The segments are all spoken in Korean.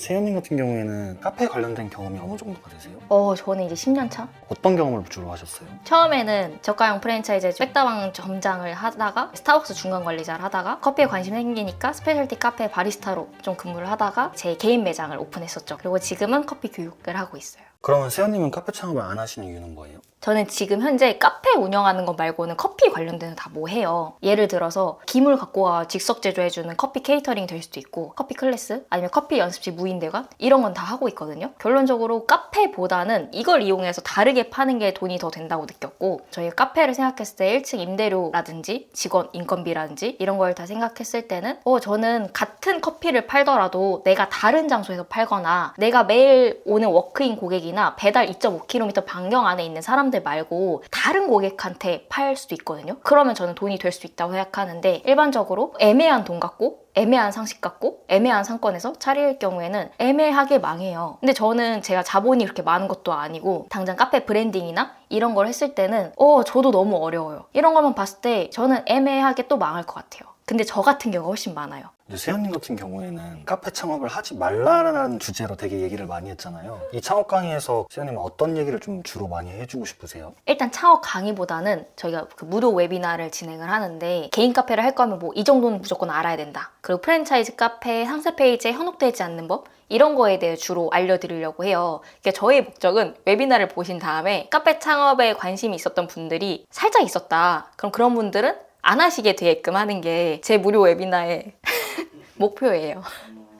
세연님 같은 경우에는 카페 관련된 경험이 어느 정도가 되세요? 저는 이제 10년 차? 어떤 경험을 주로 하셨어요? 처음에는 저가형 프랜차이즈 백다방 점장을 하다가 스타벅스 중간 관리자를 하다가 커피에 관심 생기니까 스페셜티 카페 바리스타로 좀 근무를 하다가 제 개인 매장을 오픈했었죠. 그리고 지금은 커피 교육을 하고 있어요. 그러면 세연님은 카페 창업을 안 하시는 이유는 뭐예요? 저는 지금 현재 카페 운영하는 것 말고는 커피 관련된 다 뭐 해요. 예를 들어서 기물 갖고 와 즉석 제조해주는 커피 케이터링 될 수도 있고 커피 클래스 아니면 커피 연습실 무인대관 이런 건 다 하고 있거든요. 결론적으로 카페보다는 이걸 이용해서 다르게 파는 게 돈이 더 된다고 느꼈고 저희 카페를 생각했을 때 1층 임대료라든지 직원 인건비라든지 이런 걸 다 생각했을 때는 저는 같은 커피를 팔더라도 내가 다른 장소에서 팔거나 내가 매일 오는 워크인 고객이나 배달 2.5km 반경 안에 있는 사람들 말고 다른 고객한테 팔 수도 있거든요. 그러면 저는 돈이 될 수 있다고 생각하는데 일반적으로 애매한 돈 갖고 애매한 상식 갖고 애매한 상권에서 차릴 경우에는 애매하게 망해요. 근데 저는 제가 자본이 그렇게 많은 것도 아니고 당장 카페 브랜딩이나 이런 걸 했을 때는 저도 너무 어려워요. 이런 것만 봤을 때 저는 애매하게 또 망할 것 같아요. 근데 저 같은 경우가 훨씬 많아요. 세연님 같은 경우에는 카페 창업을 하지 말라라는 주제로 되게 얘기를 많이 했잖아요. 이 창업 강의에서 세연님은 어떤 얘기를 좀 주로 많이 해주고 싶으세요? 일단 창업 강의보다는 저희가 그 무료 웨비나를 진행을 하는데 개인 카페를 할 거면 뭐 이 정도는 무조건 알아야 된다. 그리고 프랜차이즈 카페 상세 페이지에 현혹되지 않는 법 이런 거에 대해 주로 알려드리려고 해요. 그러니까 저의 목적은 웨비나를 보신 다음에 카페 창업에 관심이 있었던 분들이 살짝 있었다. 그럼 그런 분들은 안 하시게 되게끔 하는 게 제 무료 웨비나의 목표예요.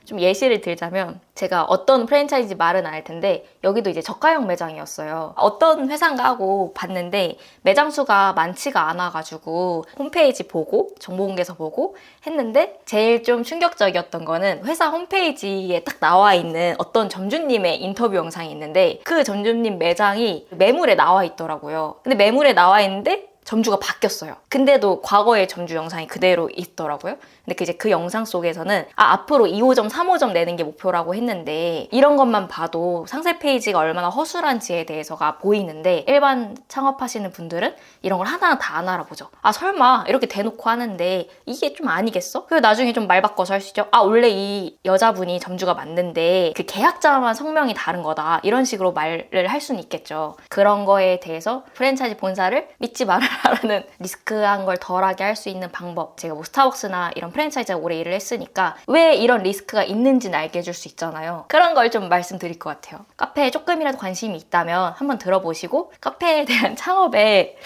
좀 예시를 들자면 제가 어떤 프랜차이즈 말은 안 할 텐데 여기도 이제 저가형 매장이었어요. 어떤 회사인가 하고 봤는데 매장 수가 많지가 않아가지고 홈페이지 보고 정보공개서 보고 했는데 제일 좀 충격적이었던 거는 회사 홈페이지에 딱 나와 있는 어떤 점주님의 인터뷰 영상이 있는데 그 점주님 매장이 매물에 나와 있더라고요. 근데 매물에 나와 있는데 점주가 바뀌었어요. 근데도 과거의 점주 영상이 그대로 있더라고요. 근데 이제 그 영상 속에서는 앞으로 2호점, 3호점 내는 게 목표라고 했는데 이런 것만 봐도 상세 페이지가 얼마나 허술한지에 대해서가 보이는데 일반 창업하시는 분들은 이런 걸 하나하나 다 안 알아보죠. 설마 이렇게 대놓고 하는데 이게 좀 아니겠어? 그리고 나중에 좀 말 바꿔서 할 수 있죠. 원래 이 여자분이 점주가 맞는데 그 계약자만 성명이 다른 거다. 이런 식으로 말을 할 수는 있겠죠. 그런 거에 대해서 프랜차이즈 본사를 믿지 말아라라는 리스크한 걸 덜하게 할 수 있는 방법. 제가 뭐 스타벅스나 이런 프랜차이즈가 오래 일을 했으니까 왜 이런 리스크가 있는지는 알게 해줄 수 있잖아요. 그런 걸 좀 말씀드릴 것 같아요. 카페에 조금이라도 관심이 있다면 한번 들어보시고 카페에 대한 창업에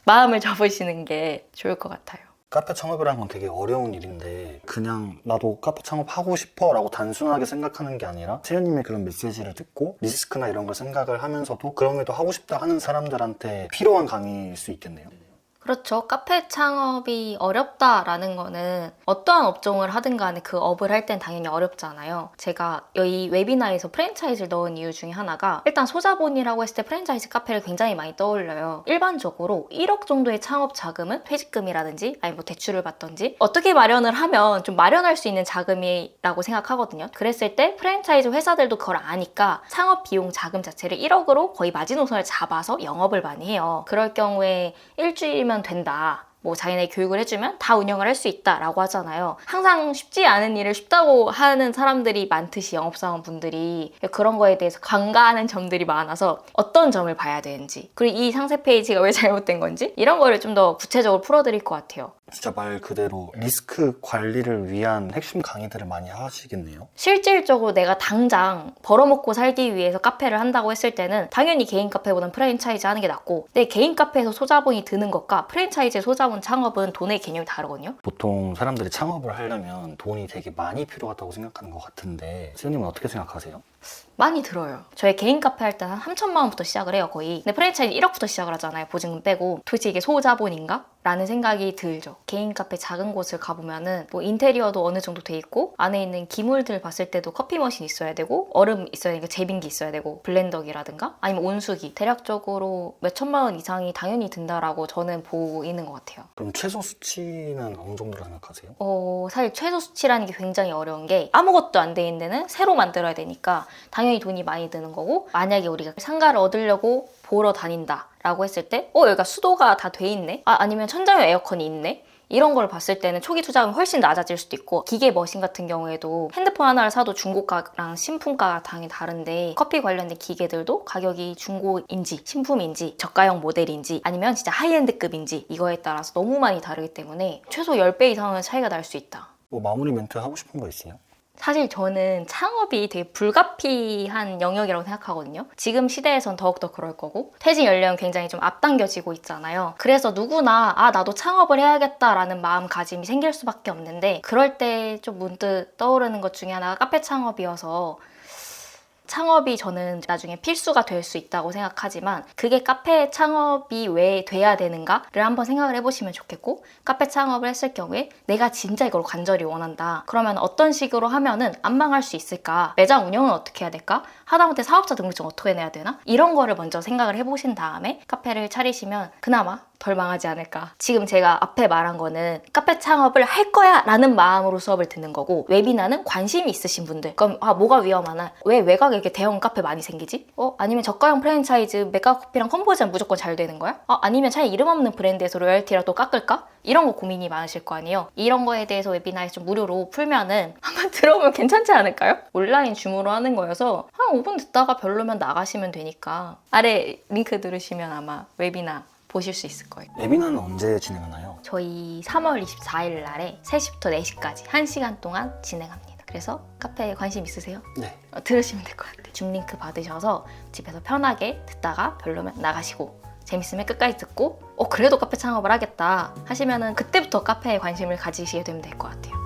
마음을 접으시는 게 좋을 것 같아요. 카페 창업을 하는 건 되게 어려운 일인데 그냥 나도 카페 창업하고 싶어 라고 단순하게 생각하는 게 아니라 세연님의 그런 메시지를 듣고 리스크나 이런 걸 생각을 하면서도 그럼에도 하고 싶다 하는 사람들한테 필요한 강의일 수 있겠네요. 그렇죠. 카페 창업이 어렵다라는 거는 어떠한 업종을 하든 간에 그 업을 할 땐 당연히 어렵잖아요. 제가 이 웨비나에서 프랜차이즈를 넣은 이유 중에 하나가 일단 소자본이라고 했을 때 프랜차이즈 카페를 굉장히 많이 떠올려요. 일반적으로 1억 정도의 창업 자금은 퇴직금이라든지 아니 뭐 대출을 받던지 어떻게 마련을 하면 좀 마련할 수 있는 자금이라고 생각하거든요. 그랬을 때 프랜차이즈 회사들도 그걸 아니까 창업 비용 자금 자체를 1억으로 거의 마지노선을 잡아서 영업을 많이 해요. 그럴 경우에 일주일이면 된다. 뭐 자기네 교육을 해주면 다 운영을 할 수 있다라고 하잖아요. 항상 쉽지 않은 일을 쉽다고 하는 사람들이 많듯이 영업사원분들이 그런 거에 대해서 간과하는 점들이 많아서 어떤 점을 봐야 되는지 그리고 이 상세 페이지가 왜 잘못된 건지 이런 거를 좀 더 구체적으로 풀어드릴 것 같아요. 진짜 말 그대로 리스크 관리를 위한 핵심 강의들을 많이 하시겠네요. 실질적으로 내가 당장 벌어먹고 살기 위해서 카페를 한다고 했을 때는 당연히 개인 카페보다는 프랜차이즈 하는 게 낫고 내 개인 카페에서 소자본이 드는 것과 프랜차이즈 소자본 창업은 돈의 개념이 다르거든요. 보통 사람들이 창업을 하려면 돈이 되게 많이 필요하다고 생각하는 것 같은데 세연님은 어떻게 생각하세요? 많이 들어요. 저희 개인 카페 할 때 한 3천만 원부터 시작을 해요, 거의. 근데 프랜차이즈 1억부터 시작을 하잖아요, 보증금 빼고. 도대체 이게 소자본인가? 라는 생각이 들죠. 개인 카페 작은 곳을 가보면은 뭐 인테리어도 어느 정도 돼 있고 안에 있는 기물들 봤을 때도 커피 머신 있어야 되고 얼음 있어야 되고 제빙기 있어야 되고 블렌더기라든가 아니면 온수기 대략적으로 몇 천만 원 이상이 당연히 든다라고 저는 보이는 것 같아요. 그럼 최소 수치는 어느 정도로 생각하세요? 사실 최소 수치라는 게 굉장히 어려운 게 아무것도 안 돼 있는 데는 새로 만들어야 되니까 당연히 돈이 많이 드는 거고 만약에 우리가 상가를 얻으려고 보러 다닌다 라고 했을 때 여기가 수도가 다 돼 있네? 아니면 천장에 에어컨이 있네? 이런 걸 봤을 때는 초기 투자금이 훨씬 낮아질 수도 있고 기계 머신 같은 경우에도 핸드폰 하나를 사도 중고가랑 신품가가 당연히 다른데 커피 관련된 기계들도 가격이 중고인지 신품인지 저가형 모델인지 아니면 진짜 하이엔드급인지 이거에 따라서 너무 많이 다르기 때문에 최소 10배 이상은 차이가 날 수 있다. 뭐 마무리 멘트 하고 싶은 거 있어요? 사실 저는 창업이 되게 불가피한 영역이라고 생각하거든요. 지금 시대에선 더욱더 그럴 거고 퇴직 연령은 굉장히 좀 앞당겨지고 있잖아요. 그래서 누구나 나도 창업을 해야겠다라는 마음가짐이 생길 수밖에 없는데 그럴 때 좀 문득 떠오르는 것 중에 하나가 카페 창업이어서 창업이 저는 나중에 필수가 될 수 있다고 생각하지만 그게 카페 창업이 왜 돼야 되는가를 한번 생각을 해보시면 좋겠고 카페 창업을 했을 경우에 내가 진짜 이걸 간절히 원한다. 그러면 어떤 식으로 하면은 안 망할 수 있을까? 매장 운영은 어떻게 해야 될까? 하다못해 사업자 등록증 어떻게 내야 되나? 이런 거를 먼저 생각을 해보신 다음에 카페를 차리시면 그나마 덜 망하지 않을까. 지금 제가 앞에 말한 거는 카페 창업을 할 거야 라는 마음으로 수업을 듣는 거고 웨비나는 관심이 있으신 분들 그럼 뭐가 위험하나? 왜 외곽에 이렇게 대형 카페 많이 생기지? 아니면 저가형 프랜차이즈 메가커피랑 컨버전 무조건 잘 되는 거야? 아니면 차라리 이름 없는 브랜드에서 로열티라도 깎을까? 이런 거 고민이 많으실 거 아니에요. 이런 거에 대해서 웨비나에서 좀 무료로 풀면은 한번 들어보면 괜찮지 않을까요? 온라인 줌으로 하는 거여서 한 5분 듣다가 별로면 나가시면 되니까 아래 링크 누르시면 아마 웨비나 보실 수 있을 거예요. 웨비나는 언제 진행하나요? 저희 3월 24일 날에 3시부터 4시까지 1시간 동안 진행합니다. 그래서 카페에 관심 있으세요? 네. 들으시면 될 것 같아요. 줌 링크 받으셔서 집에서 편하게 듣다가 별로면 나가시고 재밌으면 끝까지 듣고 그래도 카페 창업을 하겠다 하시면은 그때부터 카페에 관심을 가지시게 되면 될 것 같아요.